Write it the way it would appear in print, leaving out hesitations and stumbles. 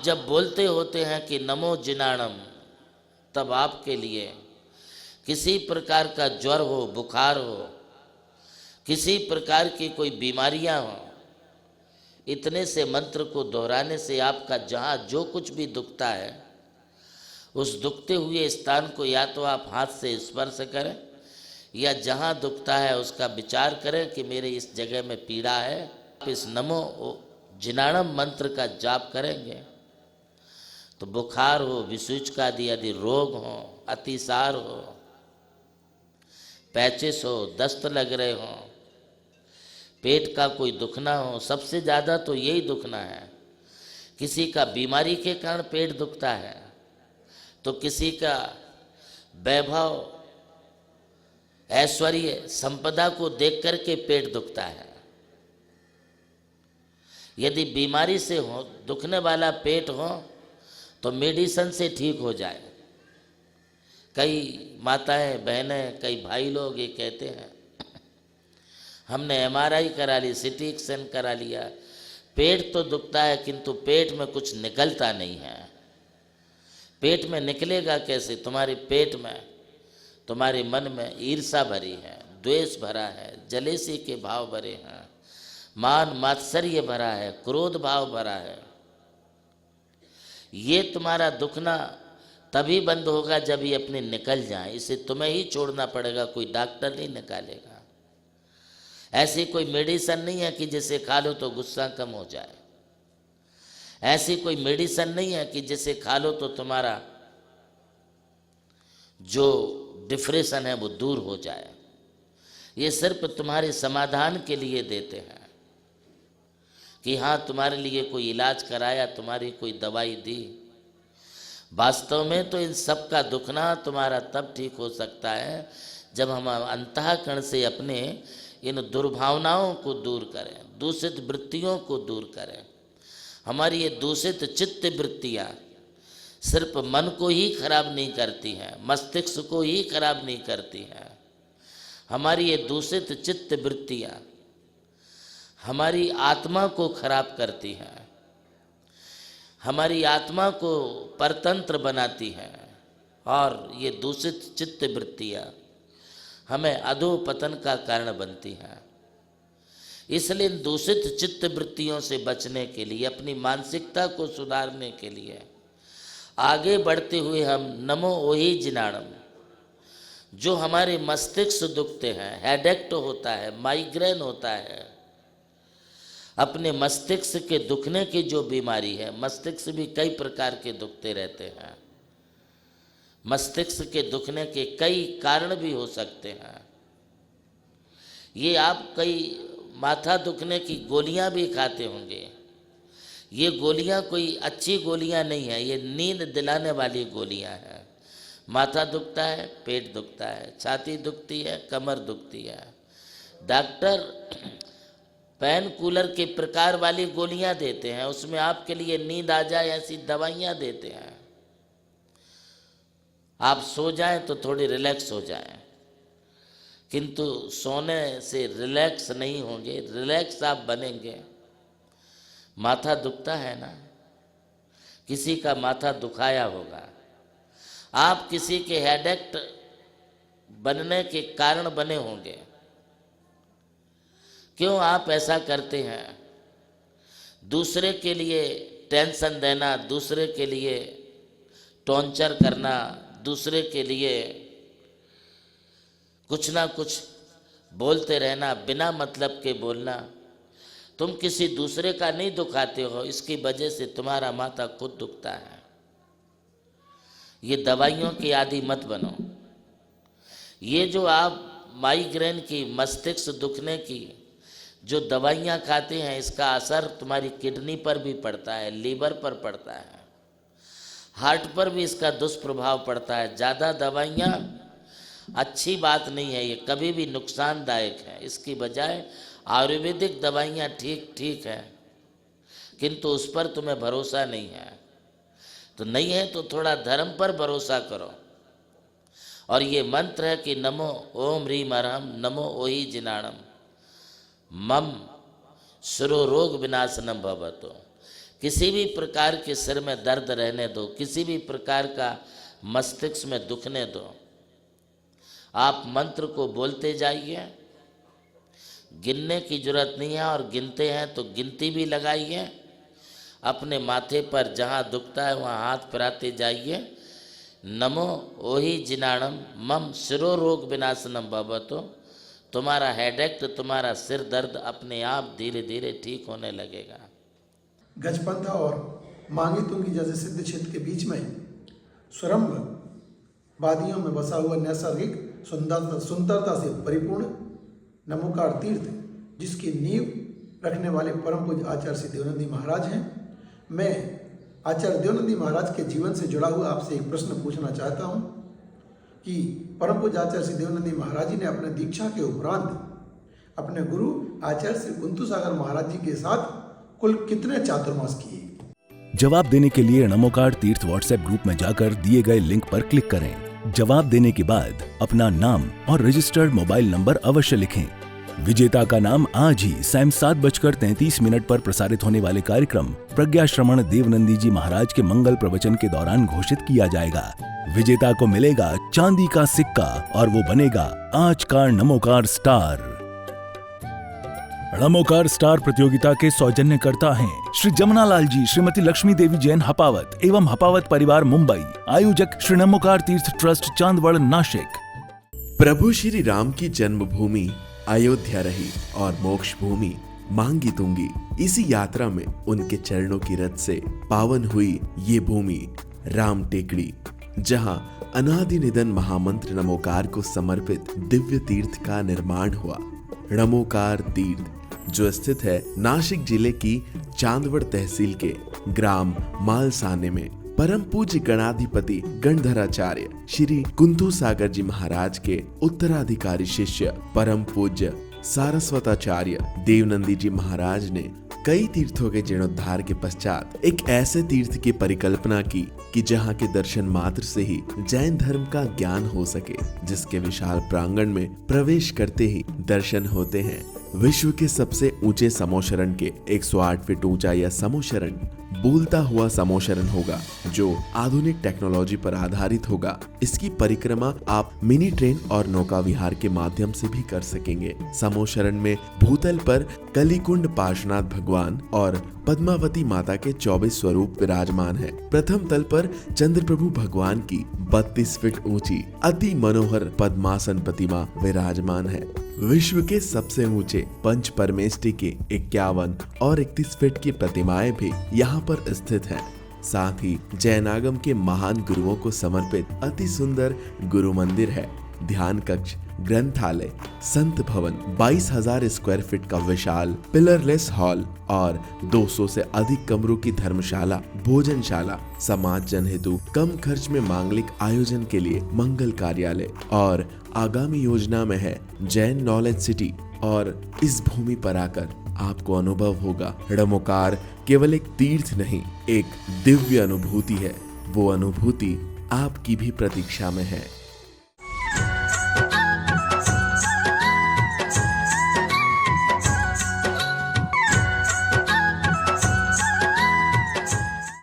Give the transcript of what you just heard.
जब बोलते होते हैं कि नमो जिनाणम, तब आपके लिए किसी प्रकार का ज्वर हो, बुखार हो, किसी प्रकार की कोई बीमारियां हो, इतने से मंत्र को दोहराने से आपका जहाँ जो कुछ भी दुखता है, उस दुखते हुए स्थान को या तो आप हाथ से स्पर्श करें या जहाँ दुखता है उसका विचार करें कि मेरे इस जगह में पीड़ा है। आप इस नमो जिनाणम मंत्र का जाप करेंगे तो बुखार हो, विसूचकादि यदि रोग हो, अतिसार हो, पैचिस हो, दस्त लग रहे हो, पेट का कोई दुखना हो, सबसे ज़्यादा तो यही दुखना है। किसी का बीमारी के कारण पेट दुखता है, तो किसी का वैभव, ऐश्वर्य, संपदा को देख कर के पेट दुखता है। यदि बीमारी से हो, दुखने वाला पेट हो, तो मेडिसिन से ठीक हो जाए। कई माताएं, बहनें, कई भाई लोग ये कहते हैं हमने एमआरआई करा ली, सिटी स्कैन करा लिया, पेट तो दुखता है किंतु पेट में कुछ निकलता नहीं है। पेट में निकलेगा कैसे? तुम्हारे पेट में, तुम्हारे मन में ईर्षा भरी है, द्वेष भरा है, जलेसी के भाव भरे हैं, मान मात्सर्य भरा है, क्रोध भाव भरा है। ये तुम्हारा दुखना तभी बंद होगा जब ये अपने निकल जाए। इसे तुम्हें ही छोड़ना पड़ेगा, कोई डॉक्टर नहीं निकालेगा। ऐसी कोई मेडिसिन नहीं है कि जिसे खा लो तो गुस्सा कम हो जाए। ऐसी कोई मेडिसिन नहीं है कि जिसे खा लो तो तुम्हारा जो डिप्रेशन है वो दूर हो जाए। ये सिर्फ तुम्हारे समाधान के लिए देते हैं कि हाँ, तुम्हारे लिए कोई इलाज कराया, तुम्हारी कोई दवाई दी। वास्तव में तो इन सब का दुखना तुम्हारा तब ठीक हो सकता है जब हम अंतःकरण से अपने इन दुर्भावनाओं को दूर करें, दूषित वृत्तियों को दूर करें। हमारी ये दूषित चित्त वृत्तियाँ सिर्फ मन को ही खराब नहीं करती हैं, मस्तिष्क को ही खराब नहीं करती हैं। हमारी ये दूषित चित्त वृत्तियाँ हमारी आत्मा को खराब करती हैं, हमारी आत्मा को परतंत्र बनाती हैं, और ये दूषित चित्त वृत्तियाँ हमें अधोपतन का कारण बनती हैं। इसलिए इन दूषित चित्त वृत्तियों से बचने के लिए, अपनी मानसिकता को सुधारने के लिए आगे बढ़ते हुए हम नमो ओहि जिनाणम, जो हमारे मस्तिष्क दुखते हैं, हेडेक होता है, माइग्रेन होता है, अपने मस्तिष्क के दुखने की जो बीमारी है, मस्तिष्क भी कई प्रकार के दुखते रहते हैं, मस्तिष्क के दुखने के कई कारण भी हो सकते हैं। ये आप कई माथा दुखने की गोलियां भी खाते होंगे। ये गोलियां कोई अच्छी गोलियां नहीं है, ये नींद दिलाने वाली गोलियां हैं। माथा दुखता है, पेट दुखता है, छाती दुखती है, कमर दुखती है, डॉक्टर पेन कूलर के प्रकार वाली गोलियां देते हैं, उसमें आपके लिए नींद आ जाए ऐसी दवाइयां देते हैं। आप सो जाएं तो थोड़ी रिलैक्स हो जाएं, किंतु सोने से रिलैक्स नहीं होंगे, रिलैक्स आप बनेंगे। माथा दुखता है ना, किसी का माथा दुखाया होगा, आप किसी के हेडेक बनने के कारण बने होंगे। क्यों आप ऐसा करते हैं? दूसरे के लिए टेंशन देना, दूसरे के लिए टॉर्चर करना, दूसरे के लिए कुछ ना कुछ बोलते रहना, बिना मतलब के बोलना। तुम किसी दूसरे का नहीं दुखाते हो, इसकी वजह से तुम्हारा माथा खुद दुखता है। ये दवाइयों की आदि मत बनो। ये जो आप माइग्रेन की, मस्तिष्क दुखने की जो दवाइयाँ खाते हैं, इसका असर तुम्हारी किडनी पर भी पड़ता है, लीवर पर पड़ता है, हार्ट पर भी इसका दुष्प्रभाव पड़ता है। ज़्यादा दवाइयाँ अच्छी बात नहीं है, ये कभी भी नुकसानदायक है। इसकी बजाय आयुर्वेदिक दवाइयाँ ठीक है, किंतु उस पर तुम्हें भरोसा नहीं है। तो नहीं है तो थोड़ा धर्म पर भरोसा करो। और ये मंत्र है कि नमो ओम ह्रीम अरहम नमो ओहि जिनाणम मम सुरो रोग विनाशनम भवतो। किसी भी प्रकार के सिर में दर्द रहने दो, किसी भी प्रकार का मस्तिष्क में दुखने दो, आप मंत्र को बोलते जाइए, गिनने की जरूरत नहीं है, और गिनते हैं तो गिनती भी लगाइए। अपने माथे पर जहाँ दुखता है वहाँ हाथ फिराते जाइए। नमो ओहि जिनाणम मम शिरो रोग विनाशनम भवतो। तुम्हारा हेडेक, तुम्हारा सिर दर्द अपने आप धीरे धीरे ठीक होने लगेगा। गजपंथा और मांगी तुंगी जैसे सिद्ध क्षेत्र के बीच में स्वरंभ वादियों में बसा हुआ नैसर्गिक सुंदरता से परिपूर्ण नमोकार तीर्थ, जिसकी नींव रखने वाले परम पूज्य आचार्य श्री देवनंदी महाराज हैं। मैं आचार्य देवनंदी महाराज के जीवन से जुड़ा हुआ आपसे एक प्रश्न पूछना चाहता हूं कि परम पूज्य आचार्य श्री देवनंदी महाराज जी ने अपने दीक्षा के उपरांत अपने गुरु आचार्य श्री कुंतु सागर महाराज जी के साथ कुल कितने चातुर्मास किए? जवाब देने के लिए नमोकार तीर्थ व्हाट्सएप ग्रुप में जाकर दिए गए लिंक पर क्लिक करें। जवाब देने के बाद अपना नाम और रजिस्टर्ड मोबाइल नंबर अवश्य लिखें। विजेता का नाम आज ही शाम 7:33 पर प्रसारित होने वाले कार्यक्रम प्रज्ञा श्रवण देवनंदी जी महाराज के मंगल प्रवचन के दौरान घोषित किया जाएगा। विजेता को मिलेगा चांदी का सिक्का और वो बनेगा आज का नमोकार स्टार। नमोकार स्टार प्रतियोगिता के सौजन्यकर्ता हैं श्री जमुनालाल जी, श्रीमती लक्ष्मी देवी जैन हपावत एवं हपावत परिवार मुंबई। आयोजक श्री नमोकार तीर्थ ट्रस्ट चांदवड़ नासिक। प्रभु श्री राम की जन्मभूमि अयोध्या रही और मोक्ष भूमि मांगी तुंगी। इसी यात्रा में उनके चरणों की रथ से पावन हुई ये भूमि राम टेकड़ी, जहां अनादि निधन महामंत्र नमोकार को समर्पित दिव्य तीर्थ का निर्माण हुआ। नमोकार तीर्थ जो स्थित है नासिक जिले की चांदवड़ तहसील के ग्राम मालसाने में, परम पूज्य गणाधिपति गणधराचार्य श्री कुंतु सागर जी महाराज के उत्तराधिकारी शिष्य परम पूज्य सारस्वताचार्य देवनंदी जी महाराज ने कई तीर्थों के जीर्णोद्धार के पश्चात एक ऐसे तीर्थ की परिकल्पना की कि जहाँ के दर्शन मात्र से ही जैन धर्म का ज्ञान हो सके, जिसके विशाल प्रांगण में प्रवेश करते ही दर्शन होते हैं विश्व के सबसे ऊंचे समोशरण के 108 फीट ऊंचा यह समोशरण बोलता हुआ समोशरण होगा, जो आधुनिक टेक्नोलॉजी पर आधारित होगा। इसकी परिक्रमा आप मिनी ट्रेन और नौका विहार के माध्यम से भी कर सकेंगे। समोशरण में भूतल पर कलिकुंड पार्श्वनाथ भगवान और पद्मावती माता के 24 स्वरूप विराजमान है। प्रथम तल पर चंद्रप्रभु भगवान की 32 फीट ऊंची अति मनोहर पद्मासन प्रतिमा विराजमान है। विश्व के सबसे ऊंचे पंच परमेष्टि के 51 और 31 फीट की प्रतिमाएं भी यहाँ पर स्थित हैं। साथ ही जैनागम के महान गुरुओं को समर्पित अति सुंदर गुरु मंदिर है। ध्यान कक्ष, ग्रंथालय, संत भवन, 22,000 स्क्वायर फीट का विशाल पिलरलेस हॉल और 200 से अधिक कमरों की धर्मशाला, भोजनशाला, समाज जन हेतु कम खर्च में मांगलिक आयोजन के लिए मंगल कार्यालय और आगामी योजना में है जैन नॉलेज सिटी। और इस भूमि पर आकर आपको अनुभव होगा नमोकार केवल एक तीर्थ नहीं, एक दिव्य अनुभूति है। वो अनुभूति आपकी भी प्रतीक्षा में है।